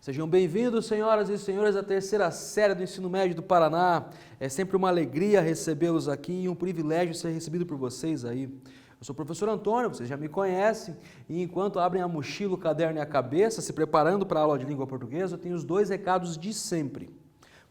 Sejam bem-vindos, senhoras e senhores, à terceira série do Ensino Médio do Paraná. É sempre uma alegria recebê-los aqui e um privilégio ser recebido por vocês aí. Eu sou o professor Antônio, vocês já me conhecem, e enquanto abrem a mochila, o caderno e a cabeça, se preparando para a aula de língua portuguesa, eu tenho os dois recados de sempre.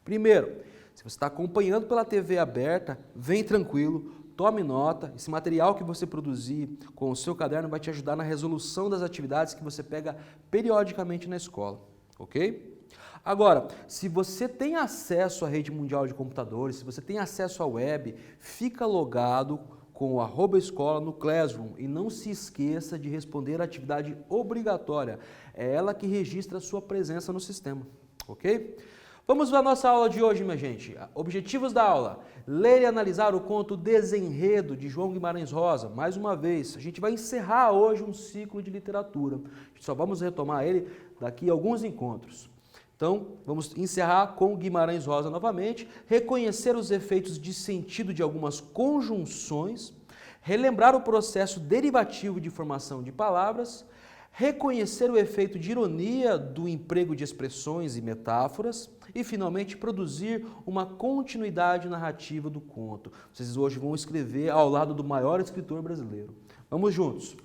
Primeiro, se você está acompanhando pela TV aberta, vem tranquilo, tome nota. Esse material que você produzir com o seu caderno vai te ajudar na resolução das atividades que você pega periodicamente na escola. Ok? Agora, se você tem acesso à rede mundial de computadores, se você tem acesso à web, fica logado com o @escola no Classroom e não se esqueça de responder a atividade obrigatória. É ela que registra a sua presença no sistema, ok? Vamos para a nossa aula de hoje, minha gente. Objetivos da aula: ler e analisar o conto Desenredo, de João Guimarães Rosa. Mais uma vez, a gente vai encerrar hoje um ciclo de literatura. Só vamos retomar ele daqui a alguns encontros. Então, vamos encerrar com Guimarães Rosa novamente, reconhecer os efeitos de sentido de algumas conjunções, relembrar o processo derivativo de formação de palavras, reconhecer o efeito de ironia do emprego de expressões e metáforas e, finalmente, produzir uma continuidade narrativa do conto. Vocês hoje vão escrever ao lado do maior escritor brasileiro. Vamos juntos!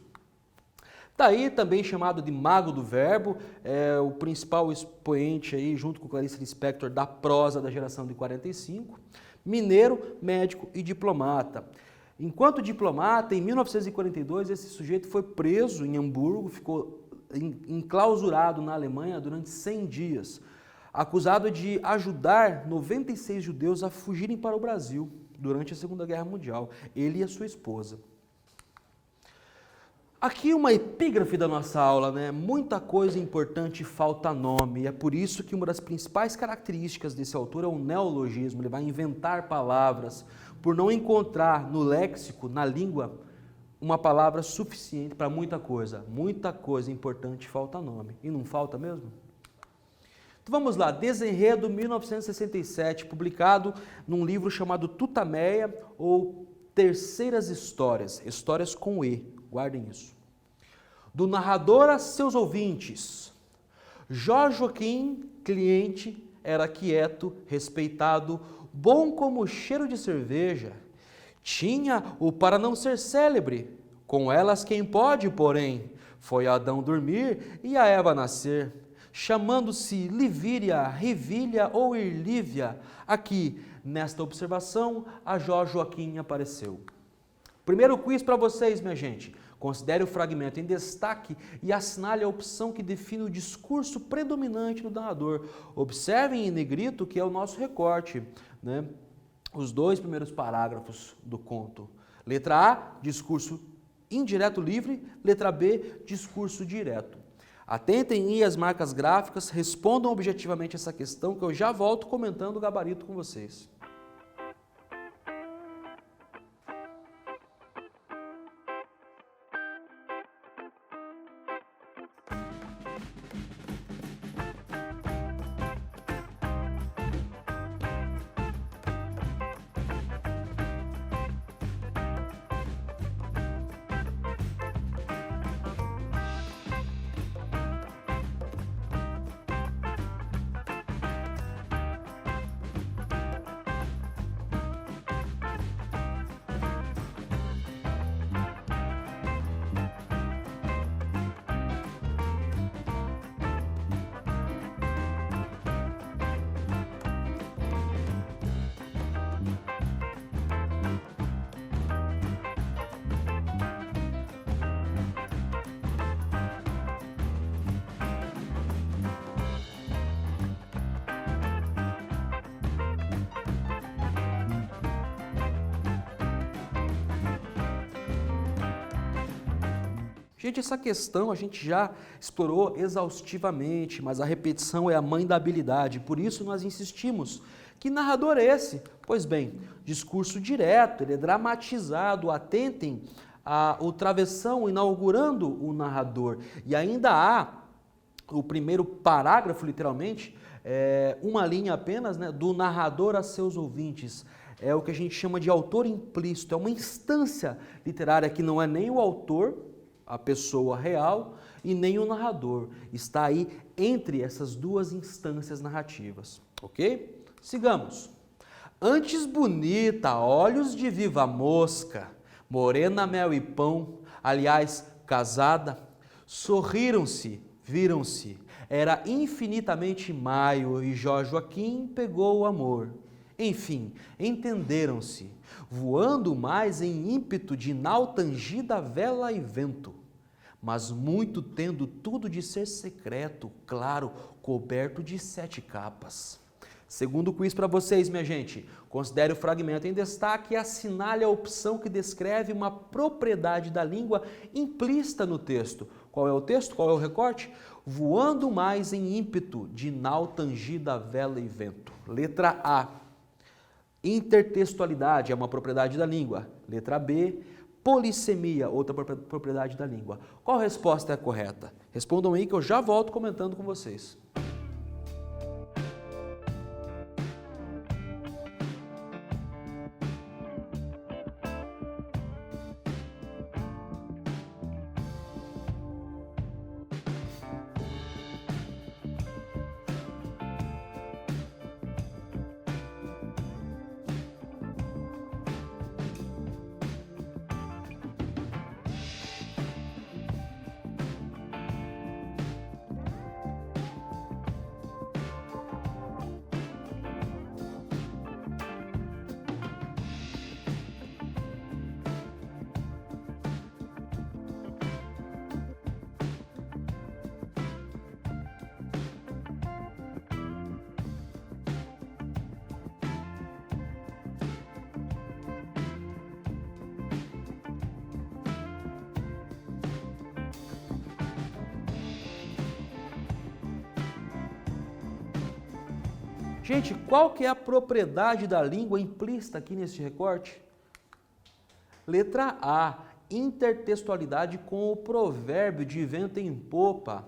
Daí, também chamado de Mago do Verbo, é o principal expoente aí, junto com Clarice Lispector, da prosa da geração de 45, mineiro, médico e diplomata. Enquanto diplomata, em 1942, esse sujeito foi preso em Hamburgo, ficou enclausurado na Alemanha durante 100 dias, acusado de ajudar 96 judeus a fugirem para o Brasil durante a Segunda Guerra Mundial, ele e a sua esposa. Aqui uma epígrafe da nossa aula, né? Muita coisa importante falta nome, e é por isso que uma das principais características desse autor é o neologismo. Ele vai inventar palavras por não encontrar no léxico, na língua, uma palavra suficiente para muita coisa importante falta nome. E não falta mesmo? Então vamos lá, Desenredo, 1967, publicado num livro chamado Tutameia, ou Terceiras Histórias, histórias com E. Guardem isso. Do narrador a seus ouvintes. Jó Joaquim, cliente, era quieto, respeitado, bom como cheiro de cerveja. Tinha o para não ser célebre. Com elas quem pode, porém, foi Adão dormir e a Eva nascer. Chamando-se Livíria, Rivília ou Irlívia, aqui, nesta observação, a Jó Joaquim apareceu. Primeiro quiz para vocês, minha gente. Considere o fragmento em destaque e assinale a opção que define o discurso predominante do narrador. Observem em negrito que é o nosso recorte, né? Os dois primeiros parágrafos do conto. Letra A, discurso indireto livre. Letra B, discurso direto. Atentem aí as marcas gráficas, respondam objetivamente essa questão que eu já volto comentando o gabarito com vocês. Gente, essa questão a gente já explorou exaustivamente, mas a repetição é a mãe da habilidade, por isso nós insistimos. Que narrador é esse? Pois bem, discurso direto, ele é dramatizado, atentem ao travessão inaugurando o narrador. E ainda há o primeiro parágrafo, literalmente, uma linha apenas, né, do narrador a seus ouvintes. É o que a gente chama de autor implícito, é uma instância literária que não é nem o autor, a pessoa real e nem o narrador. Está aí entre essas duas instâncias narrativas, ok? Sigamos. Antes bonita, olhos de viva mosca, morena mel e pão, aliás, casada, sorriram-se, viram-se, era infinitamente maio e Jó Joaquim pegou o amor. Enfim, entenderam-se, voando mais em ímpeto de nau tangida vela e vento, mas muito tendo tudo de ser secreto, claro, coberto de 7 capas. Segundo quiz para vocês, minha gente, considere o fragmento em destaque e assinale a opção que descreve uma propriedade da língua implícita no texto. Qual é o texto? Qual é o recorte? Voando mais em ímpeto de nau tangida vela e vento. Letra A. Intertextualidade é uma propriedade da língua. Letra B. Polissemia, outra propriedade da língua. Qual resposta é a correta? Respondam aí que eu já volto comentando com vocês. Gente, qual que é a propriedade da língua implícita aqui nesse recorte? Letra A, intertextualidade com o provérbio de vento em popa,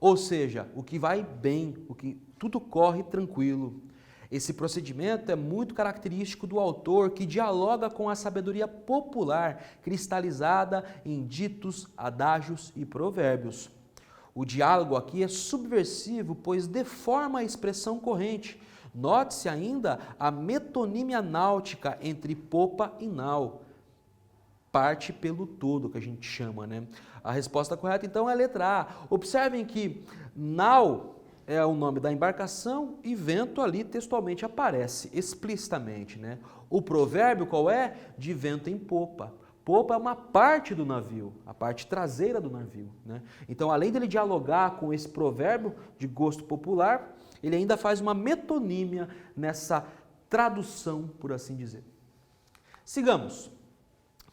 ou seja, o que vai bem, o que tudo corre tranquilo. Esse procedimento é muito característico do autor, que dialoga com a sabedoria popular, cristalizada em ditos, adágios e provérbios. O diálogo aqui é subversivo, pois deforma a expressão corrente. Note-se ainda a metonímia náutica entre popa e nau. Parte pelo todo, que a gente chama, né? A resposta correta, então, é a letra A. Observem que nau é o nome da embarcação e vento ali textualmente aparece, explicitamente, né? O provérbio qual é? De vento em popa. Popa é uma parte do navio, a parte traseira do navio, né? Então, além dele dialogar com esse provérbio de gosto popular, ele ainda faz uma metonímia nessa tradução, por assim dizer. Sigamos.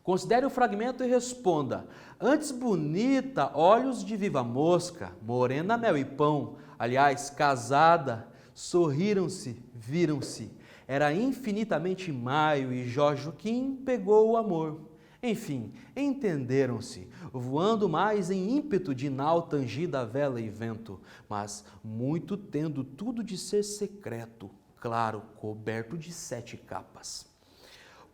Considere o fragmento e responda. Antes bonita, olhos de viva mosca, morena mel e pão, aliás, casada, sorriram-se, viram-se. Era infinitamente maio e Jó Joaquim pegou o amor. Enfim, entenderam-se, voando mais em ímpeto de nau tangida vela e vento, mas muito tendo tudo de ser secreto, claro, coberto de 7 capas.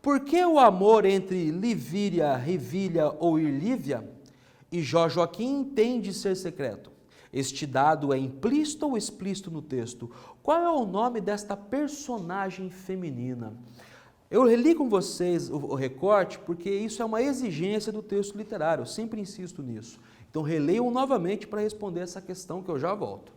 Por que o amor entre Livíria, Revília ou Irlívia e Jó Joaquim tem de ser secreto? Este dado é implícito ou explícito no texto? Qual é o nome desta personagem feminina? Eu reli com vocês o recorte porque isso é uma exigência do texto literário, eu sempre insisto nisso. Então releiam novamente para responder essa questão que eu já volto.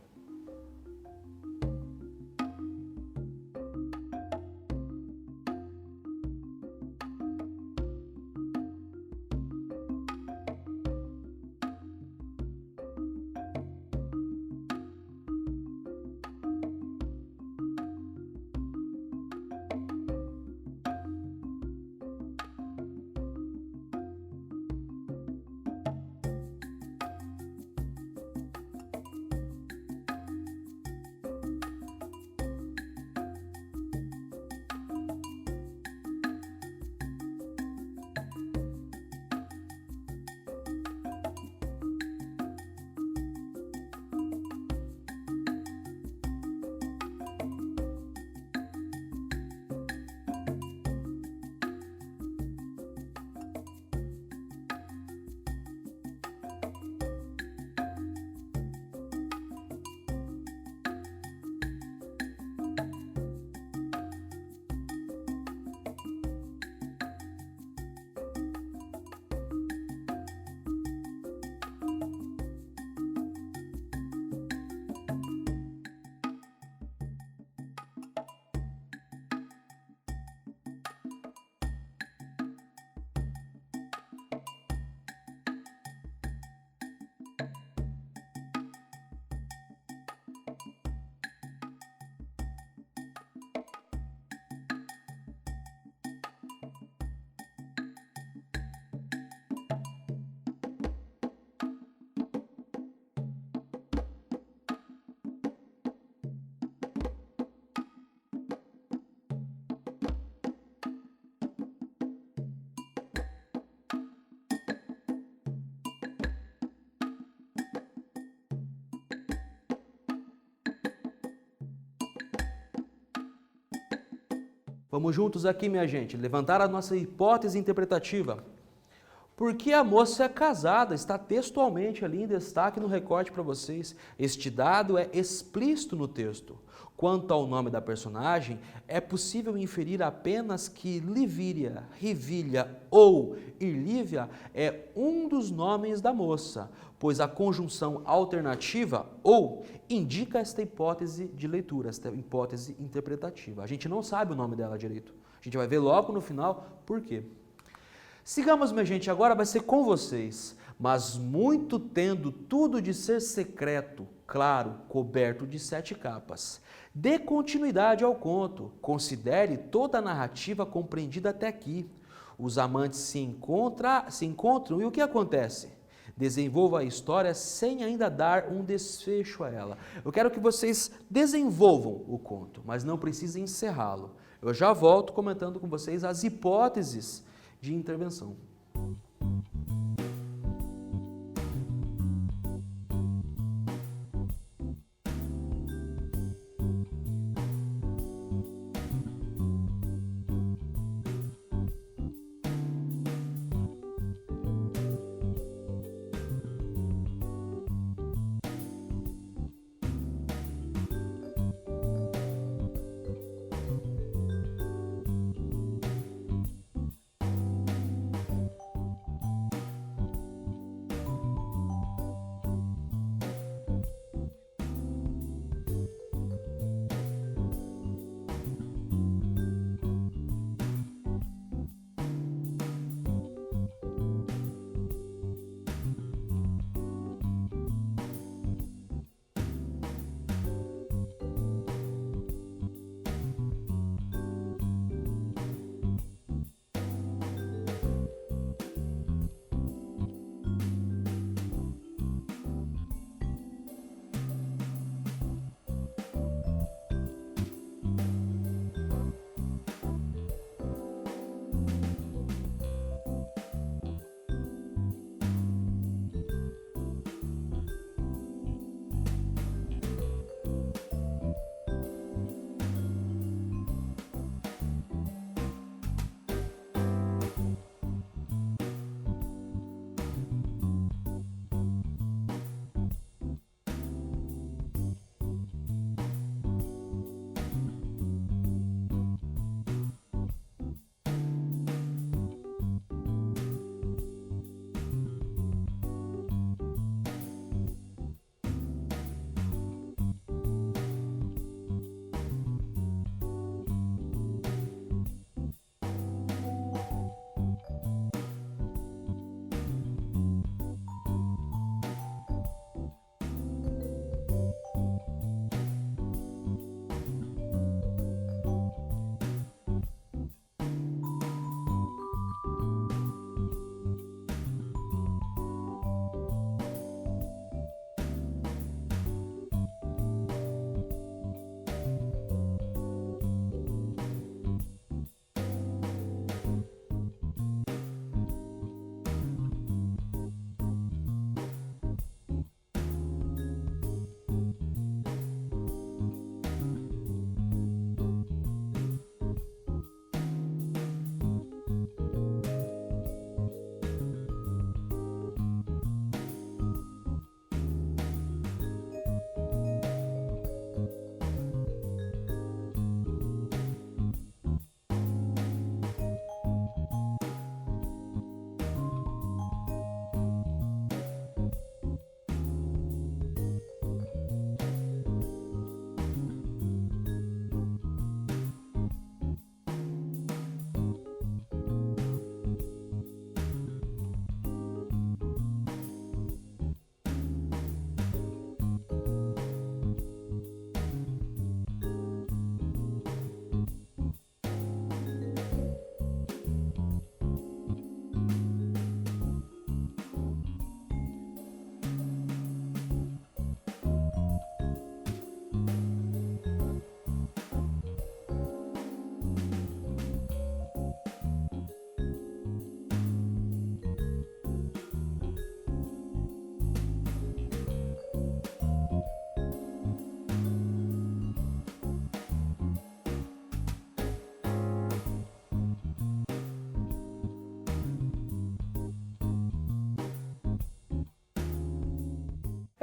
Vamos juntos aqui, minha gente, levantar a nossa hipótese interpretativa. Porque a moça é casada, está textualmente ali em destaque no recorte para vocês. Este dado é explícito no texto. Quanto ao nome da personagem, é possível inferir apenas que Livíria, Rivília ou Irlívia é um dos nomes da moça, pois a conjunção alternativa ou indica esta hipótese de leitura, esta hipótese interpretativa. A gente não sabe o nome dela direito. A gente vai ver logo no final por quê. Sigamos, minha gente, agora vai ser com vocês, mas muito tendo tudo de ser secreto, claro, coberto de 7 capas. Dê continuidade ao conto, considere toda a narrativa compreendida até aqui. Os amantes se encontram e o que acontece? Desenvolva a história sem ainda dar um desfecho a ela. Eu quero que vocês desenvolvam o conto, mas não precisem encerrá-lo. Eu já volto comentando com vocês as hipóteses de intervenção.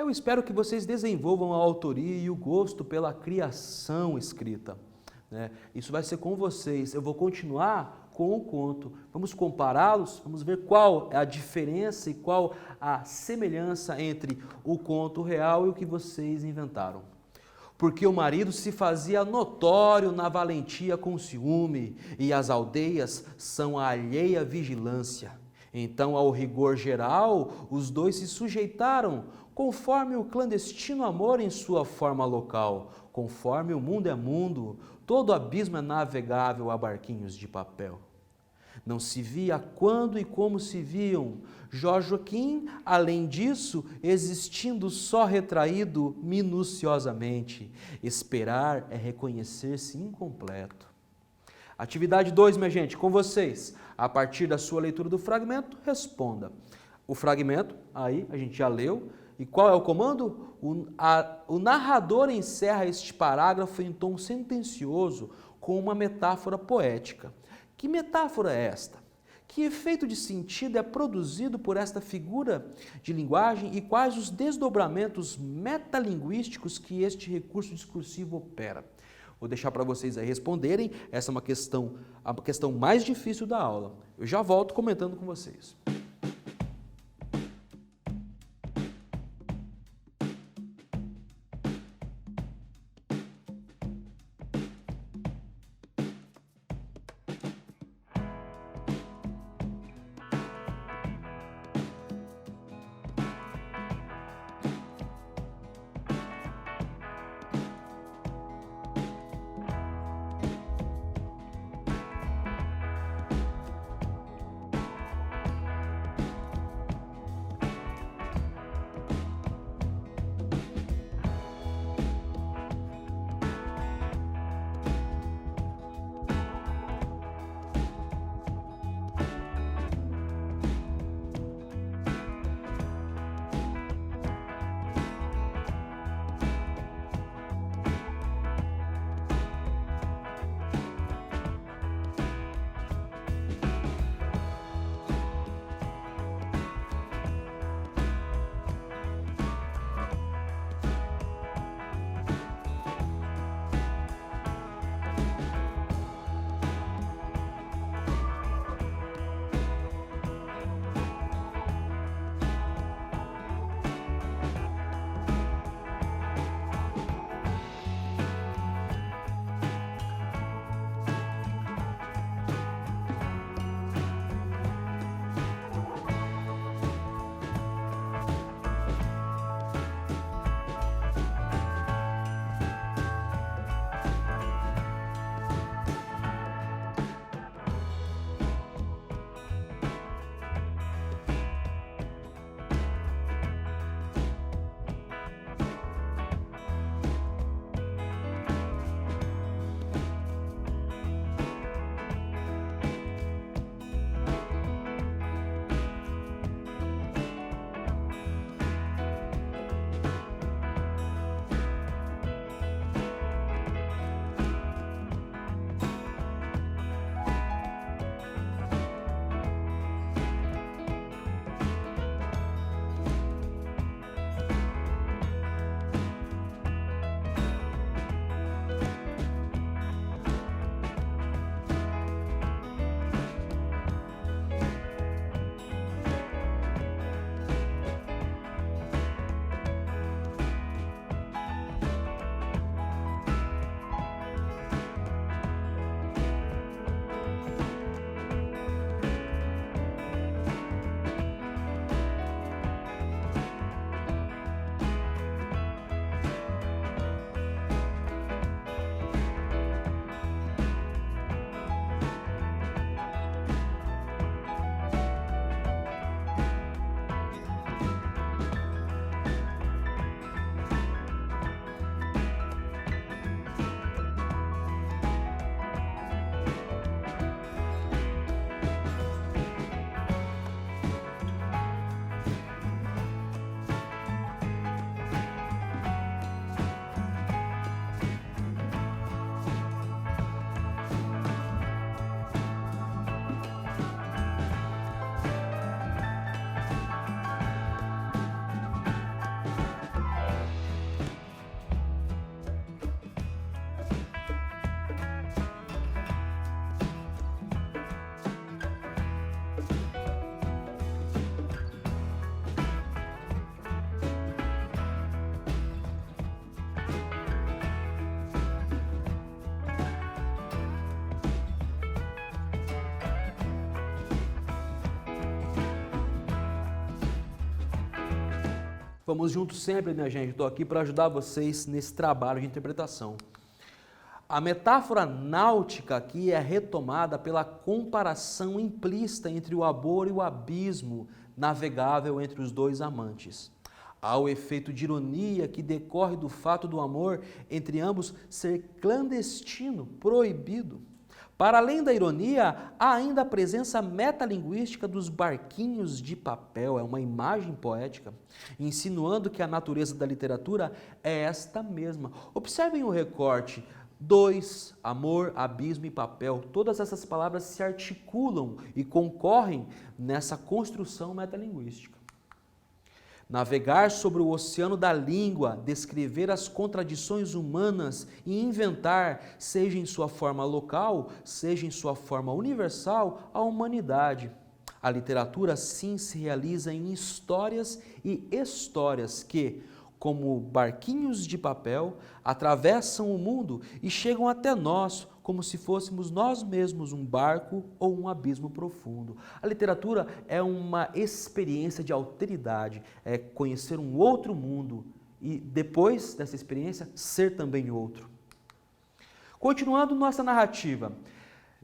Eu espero que vocês desenvolvam a autoria e o gosto pela criação escrita, né? Isso vai ser com vocês. Eu vou continuar com o conto. Vamos compará-los, vamos ver qual é a diferença e qual a semelhança entre o conto real e o que vocês inventaram. Porque o marido se fazia notório na valentia com ciúme, e as aldeias são a alheia vigilância. Então, ao rigor geral, os dois se sujeitaram, conforme o clandestino amor em sua forma local, conforme o mundo é mundo, todo abismo é navegável a barquinhos de papel. Não se via quando e como se viam. Jorge Joaquim, além disso, existindo só retraído minuciosamente. Esperar é reconhecer-se incompleto. Atividade 2, minha gente, com vocês. A partir da sua leitura do fragmento, responda. O fragmento, aí, a gente já leu. E qual é o comando? O narrador encerra este parágrafo em tom sentencioso com uma metáfora poética. Que metáfora é esta? Que efeito de sentido é produzido por esta figura de linguagem e quais os desdobramentos metalinguísticos que este recurso discursivo opera? Vou deixar para vocês aí responderem. Essa é a questão mais difícil da aula. Eu já volto comentando com vocês. Vamos juntos sempre, minha gente. Estou aqui para ajudar vocês nesse trabalho de interpretação. A metáfora náutica aqui é retomada pela comparação implícita entre o amor e o abismo navegável entre os dois amantes. Há o efeito de ironia que decorre do fato do amor entre ambos ser clandestino, proibido. Para além da ironia, há ainda a presença metalinguística dos barquinhos de papel, é uma imagem poética, insinuando que a natureza da literatura é esta mesma. Observem o recorte: dois, amor, abismo e papel. Todas essas palavras se articulam e concorrem nessa construção metalinguística. Navegar sobre o oceano da língua, descrever as contradições humanas e inventar, seja em sua forma local, seja em sua forma universal, a humanidade. A literatura, sim, se realiza em histórias e histórias que, como barquinhos de papel, atravessam o mundo e chegam até nós, como se fôssemos nós mesmos um barco ou um abismo profundo. A literatura é uma experiência de alteridade, é conhecer um outro mundo e, depois dessa experiência, ser também outro. Continuando nossa narrativa,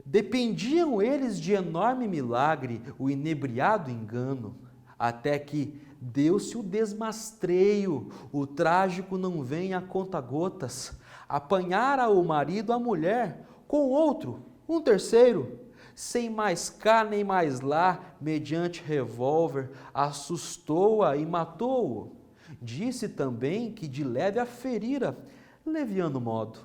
dependiam eles de enorme milagre, o inebriado engano, até que deu-se o desmastreio, o trágico não vem a conta-gotas, apanhara o marido a mulher, com outro, um terceiro, sem mais cá nem mais lá, mediante revólver, assustou-a e matou-o. Disse também que de leve a ferira, leviano modo.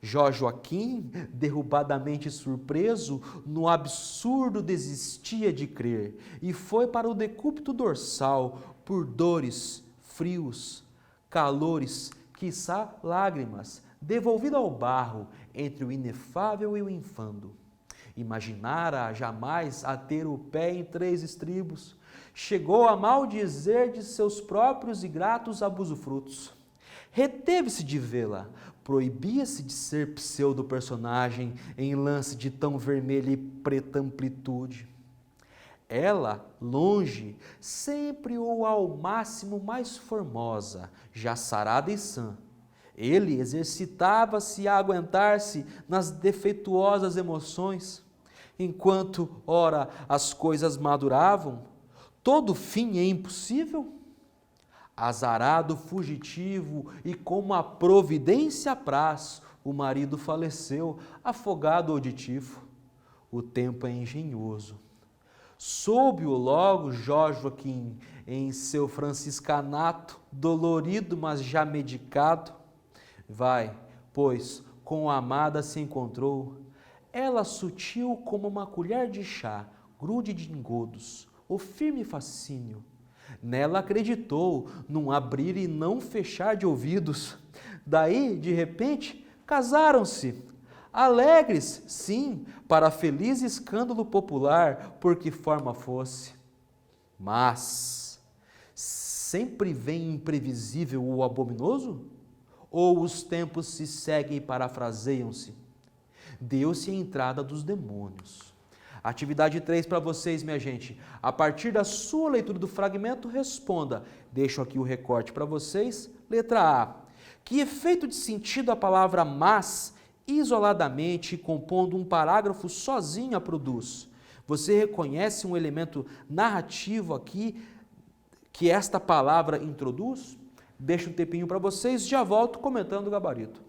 Jó Joaquim, derrubadamente surpreso, no absurdo desistia de crer, e foi para o decúbito dorsal, por dores, frios, calores, quiçá lágrimas, devolvido ao barro, entre o inefável e o infando. Imaginara jamais a ter o pé em 3 estribos, chegou a maldizer de seus próprios e gratos abusufrutos. Reteve-se de vê-la, proibia-se de ser pseudo-personagem em lance de tão vermelha e preta amplitude. Ela, longe, sempre ou ao máximo mais formosa, já sarada e sã. Ele exercitava-se a aguentar-se nas defeituosas emoções, enquanto, ora, as coisas maduravam, todo fim é impossível? Azarado, fugitivo e como a providência apraz, o marido faleceu, afogado auditivo. O tempo é engenhoso. Soube-o logo Jó Joaquim, em seu franciscanato, dolorido, mas já medicado. Vai, pois, com a amada se encontrou, ela sutil como uma colher de chá, grude de engodos, o firme fascínio. Nela acreditou, num abrir e não fechar de ouvidos. Daí, de repente, casaram-se. Alegres, sim, para feliz escândalo popular, por que forma fosse. Mas, sempre vem imprevisível o abominoso? Ou os tempos se seguem e parafraseiam-se? Deu-se a entrada dos demônios. Atividade 3 para vocês, minha gente. A partir da sua leitura do fragmento, responda. Deixo aqui o recorte para vocês. Letra A. Que efeito de sentido a palavra mas, isoladamente, compondo um parágrafo sozinha, produz? Você reconhece um elemento narrativo aqui que esta palavra introduz? Deixo um tempinho para vocês, já volto comentando o gabarito.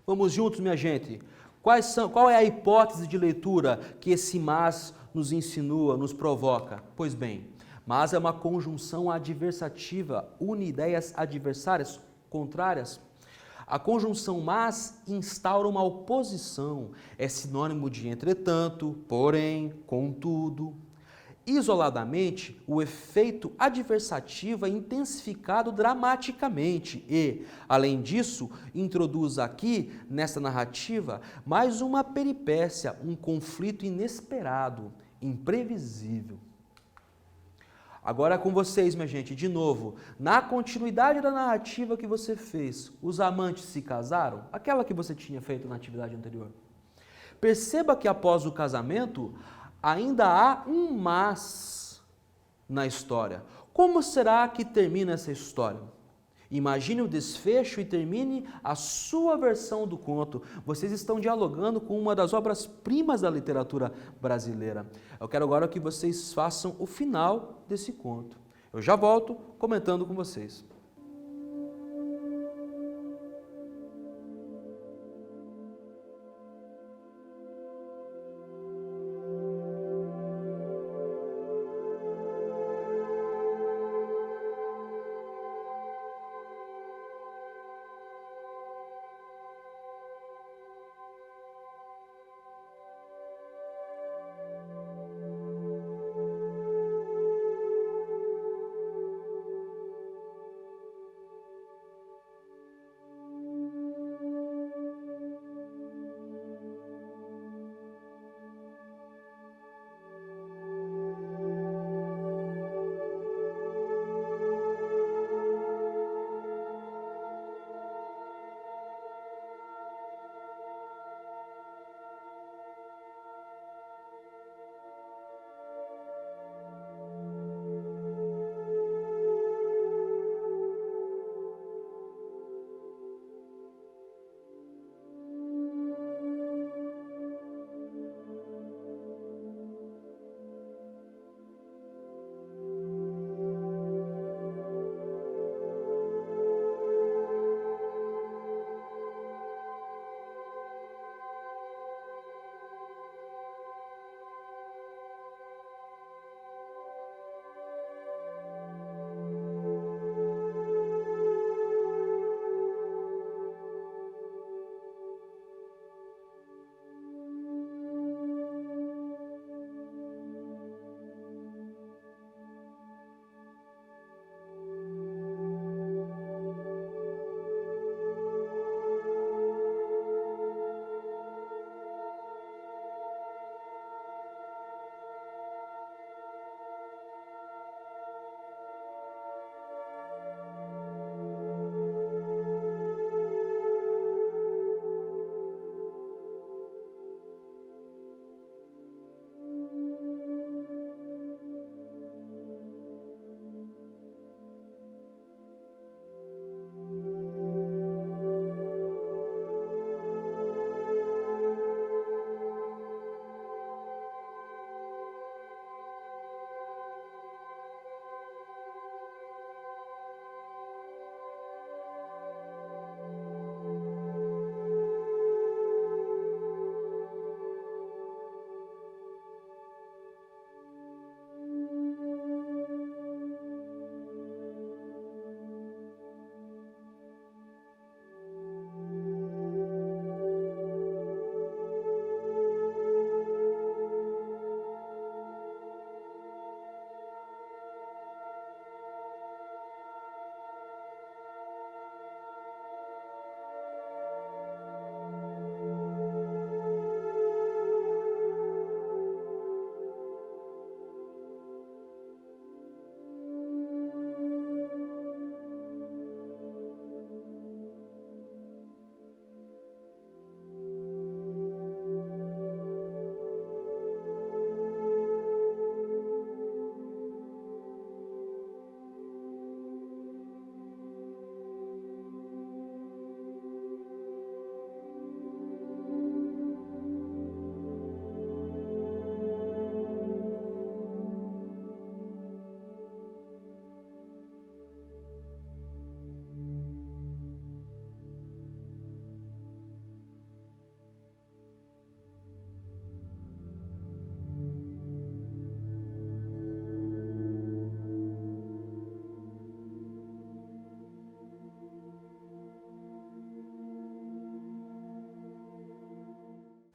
Vamos juntos, minha gente. Qual é a hipótese de leitura que esse mas nos insinua, nos provoca? Pois bem, mas é uma conjunção adversativa, une ideias adversárias, contrárias. A conjunção mas instaura uma oposição, é sinônimo de entretanto, porém, contudo. Isoladamente, o efeito adversativo é intensificado dramaticamente e, além disso, introduz aqui, nessa narrativa, mais uma peripécia, um conflito inesperado, imprevisível. Agora é com vocês, minha gente, de novo, na continuidade da narrativa que você fez, os amantes se casaram? Aquela que você tinha feito na atividade anterior. Perceba que após o casamento, ainda há um mas na história. Como será que termina essa história? Imagine o desfecho e termine a sua versão do conto. Vocês estão dialogando com uma das obras-primas da literatura brasileira. Eu quero agora que vocês façam o final desse conto. Eu já volto comentando com vocês.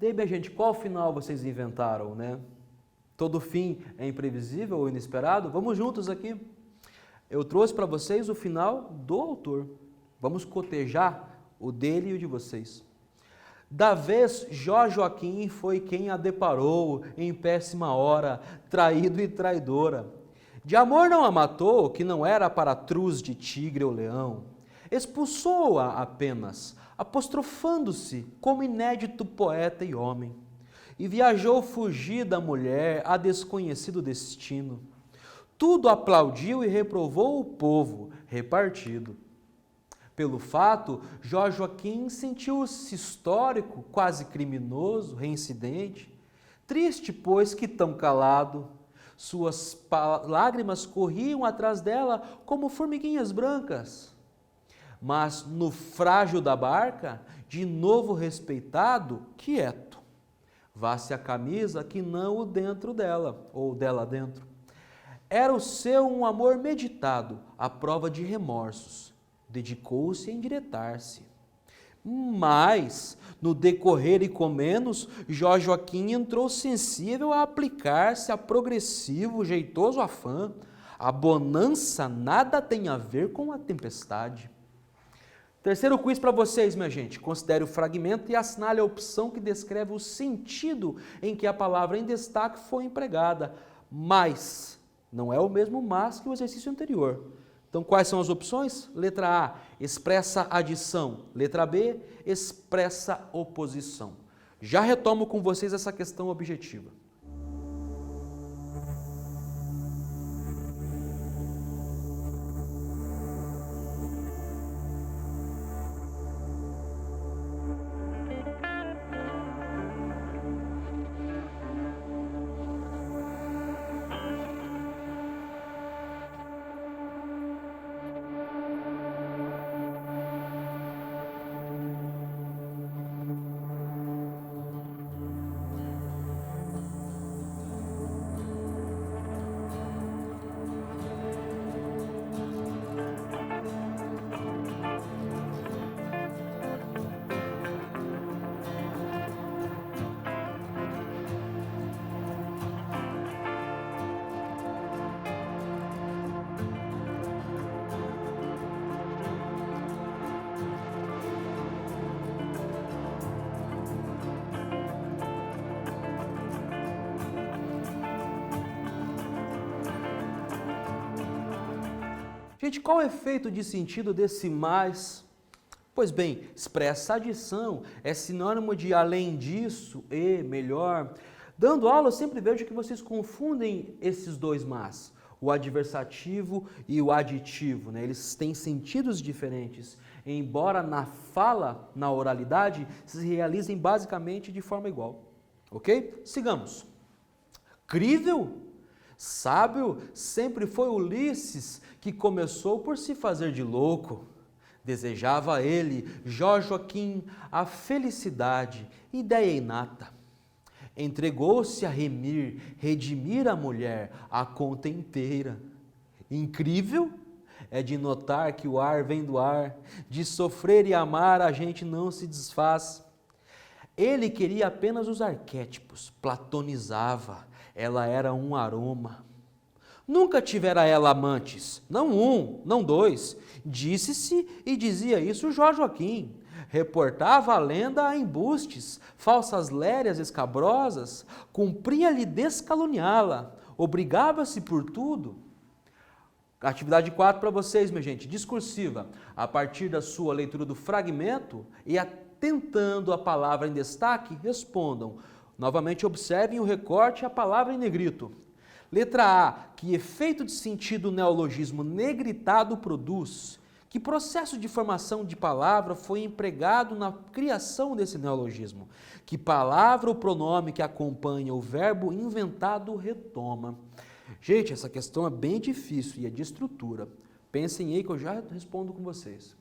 Daí, minha gente, qual final vocês inventaram, né? Todo fim é imprevisível ou inesperado? Vamos juntos aqui. Eu trouxe para vocês o final do autor. Vamos cotejar o dele e o de vocês. Da vez, Jó Joaquim foi quem a deparou em péssima hora, traído e traidora. De amor não a matou, que não era para truz de tigre ou leão. Expulsou-a apenas, apostrofando-se como inédito poeta e homem. E viajou fugir da mulher a desconhecido destino. Tudo aplaudiu e reprovou o povo, repartido. Pelo fato, Jó Joaquim sentiu-se histórico, quase criminoso, reincidente. Triste, pois, que tão calado, suas lágrimas corriam atrás dela como formiguinhas brancas. Mas no frágil da barca, de novo respeitado, quieto. Vá-se a camisa que não o dentro dela, ou dela dentro. Era o seu um amor meditado, à prova de remorsos. Dedicou-se a endireitar-se. Mas, no decorrer e com menos, Jó Joaquim entrou sensível a aplicar-se a progressivo, jeitoso afã. A bonança nada tem a ver com a tempestade. Terceiro quiz para vocês, minha gente. Considere o fragmento e assinale a opção que descreve o sentido em que a palavra em destaque foi empregada. Mas, não é o mesmo mas que o exercício anterior. Então, quais são as opções? Letra A, expressa adição. Letra B, expressa oposição. Já retomo com vocês essa questão objetiva. Gente, qual é o efeito de sentido desse mais? Pois bem, expressa adição é sinônimo de além disso e melhor. Dando aula, eu sempre vejo que vocês confundem esses dois mas, o adversativo e o aditivo, né? Eles têm sentidos diferentes, embora na fala, na oralidade, se realizem basicamente de forma igual. Ok? Sigamos. Crível? Sábio sempre foi Ulisses, que começou por se fazer de louco. Desejava ele, Jó Joaquim, a felicidade, ideia inata. Entregou-se a redimir a mulher, a conta inteira. Incrível é de notar que o ar vem do ar, de sofrer e amar a gente não se desfaz. Ele queria apenas os arquétipos, platonizava, ela era um aroma. Nunca tivera ela amantes, não um, não dois. Disse-se e dizia isso Jó Joaquim. Reportava a lenda a embustes, falsas lérias escabrosas, cumpria-lhe descaluniá-la, obrigava-se por tudo. Atividade 4 para vocês, minha gente, discursiva. A partir da sua leitura do fragmento e atentando a palavra em destaque, respondam. Novamente observem o recorte e a palavra em negrito. Letra A, que efeito de sentido o neologismo negritado produz? Que processo de formação de palavra foi empregado na criação desse neologismo? Que palavra ou pronome que acompanha o verbo inventado retoma? Gente, essa questão é bem difícil e é de estrutura. Pensem aí que eu já respondo com vocês.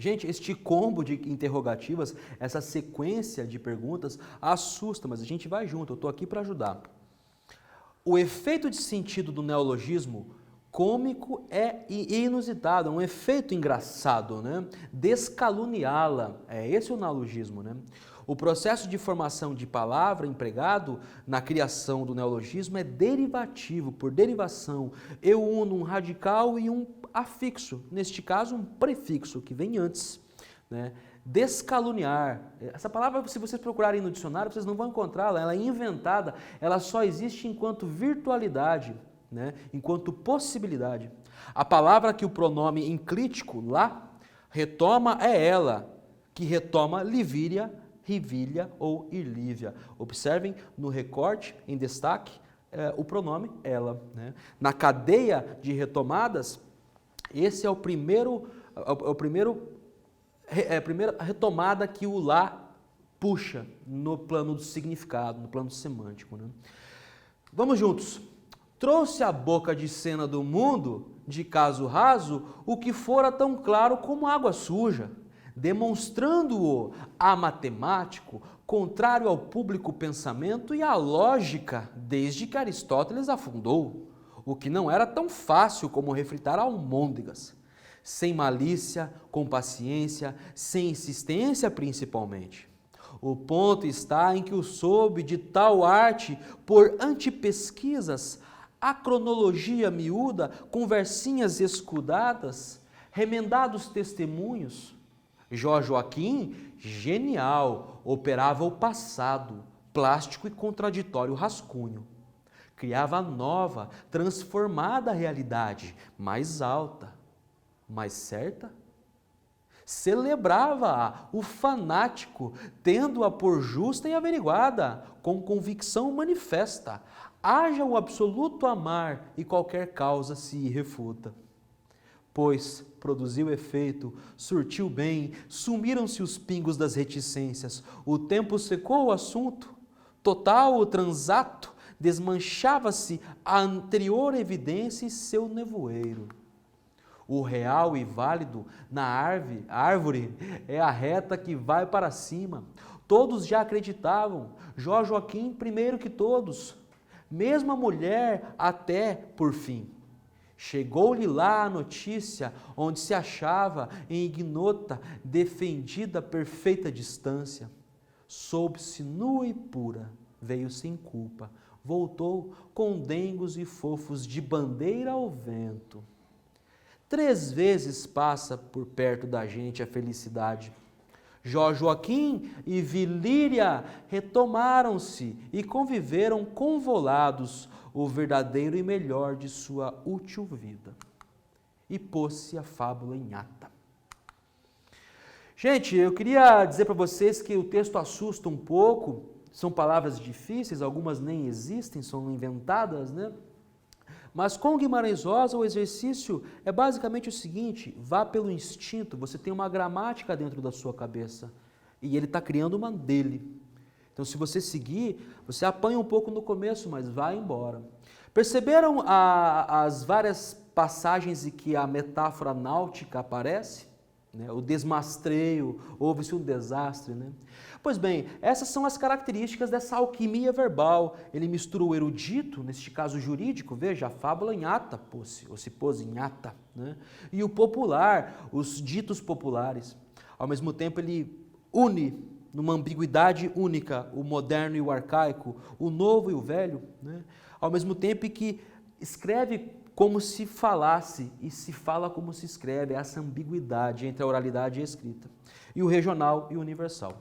Gente, este combo de interrogativas, essa sequência de perguntas assusta, mas a gente vai junto, eu estou aqui para ajudar. O efeito de sentido do neologismo cômico é inusitado, é um efeito engraçado, né? Descaluniá-la, é esse o neologismo, né? O processo de formação de palavra empregado na criação do neologismo é derivativo, por derivação. Eu uno um radical e um afixo, neste caso um prefixo, que vem antes, né? Descaluniar, essa palavra, se vocês procurarem no dicionário, vocês não vão encontrá-la, ela é inventada, ela só existe enquanto virtualidade, né? Enquanto possibilidade. A palavra que o pronome enclítico, lá, retoma é ela, que retoma Livíria, Rivília ou Irlívia. Observem no recorte, em destaque, o pronome ela, né? Na cadeia de retomadas, esse é a primeira retomada que o lá puxa no plano do significado, no plano semântico, né? Vamos juntos. Trouxe à boca de cena do mundo, de caso raso, o que fora tão claro como água suja, demonstrando-o amatemático, contrário ao público pensamento e à lógica, desde que Aristóteles afundou, o que não era tão fácil como refritar almôndegas, sem malícia, com paciência, sem insistência principalmente. O ponto está em que o soube de tal arte, por antipesquisas, a cronologia miúda, conversinhas escudadas, remendados testemunhos. Jorge Joaquim, genial, operava o passado, plástico e contraditório rascunho. Criava nova, transformada realidade, mais alta, mais certa. Celebrava-a o fanático, tendo-a por justa e averiguada, com convicção manifesta. Haja o absoluto amar e qualquer causa se refuta. Pois produziu efeito, surtiu bem, sumiram-se os pingos das reticências, o tempo secou o assunto, total o transato, desmanchava-se a anterior evidência e seu nevoeiro. O real e válido na árvore é a reta que vai para cima. Todos já acreditavam, Jorge Joaquim primeiro que todos, mesmo a mulher até por fim. Chegou-lhe lá a notícia, onde se achava em ignota, defendida a perfeita distância. Soube-se nua e pura, veio sem culpa, voltou com dengos e fofos de bandeira ao vento. 3 vezes passa por perto da gente a felicidade. Jorge Joaquim e Vilíria retomaram-se e conviveram convolados o verdadeiro e melhor de sua útil vida. E pôs-se a fábula em ata. Gente, eu queria dizer para vocês que o texto assusta um pouco, são palavras difíceis, algumas nem existem, são inventadas, né? Mas com Guimarães Rosa, o exercício é basicamente o seguinte: vá pelo instinto, você tem uma gramática dentro da sua cabeça e ele está criando uma dele. Então, se você seguir, você apanha um pouco no começo, mas vai embora. Perceberam as várias passagens em que a metáfora náutica aparece? Né? O desmastreio, houve-se um desastre, né? Pois bem, essas são as características dessa alquimia verbal. Ele mistura o erudito, neste caso jurídico, veja, a fábula em ata, ou se pôs em ata, né? E o popular, os ditos populares. Ao mesmo tempo, ele une, numa ambiguidade única, o moderno e o arcaico, o novo e o velho, né? Ao mesmo tempo que escreve como se falasse e se fala como se escreve, essa ambiguidade entre a oralidade e a escrita. E o regional e o universal.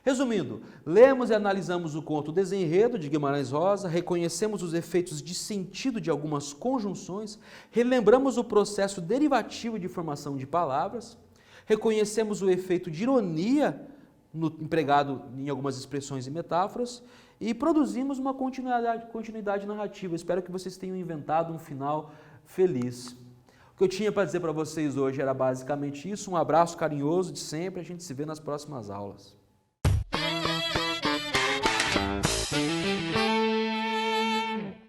Resumindo, lemos e analisamos o conto Desenredo, de Guimarães Rosa, reconhecemos os efeitos de sentido de algumas conjunções, relembramos o processo derivativo de formação de palavras, reconhecemos o efeito de ironia empregado em algumas expressões e metáforas e produzimos uma continuidade narrativa. Espero que vocês tenham inventado um final feliz. O que eu tinha para dizer para vocês hoje era basicamente isso. Um abraço carinhoso de sempre, a gente se vê nas próximas aulas.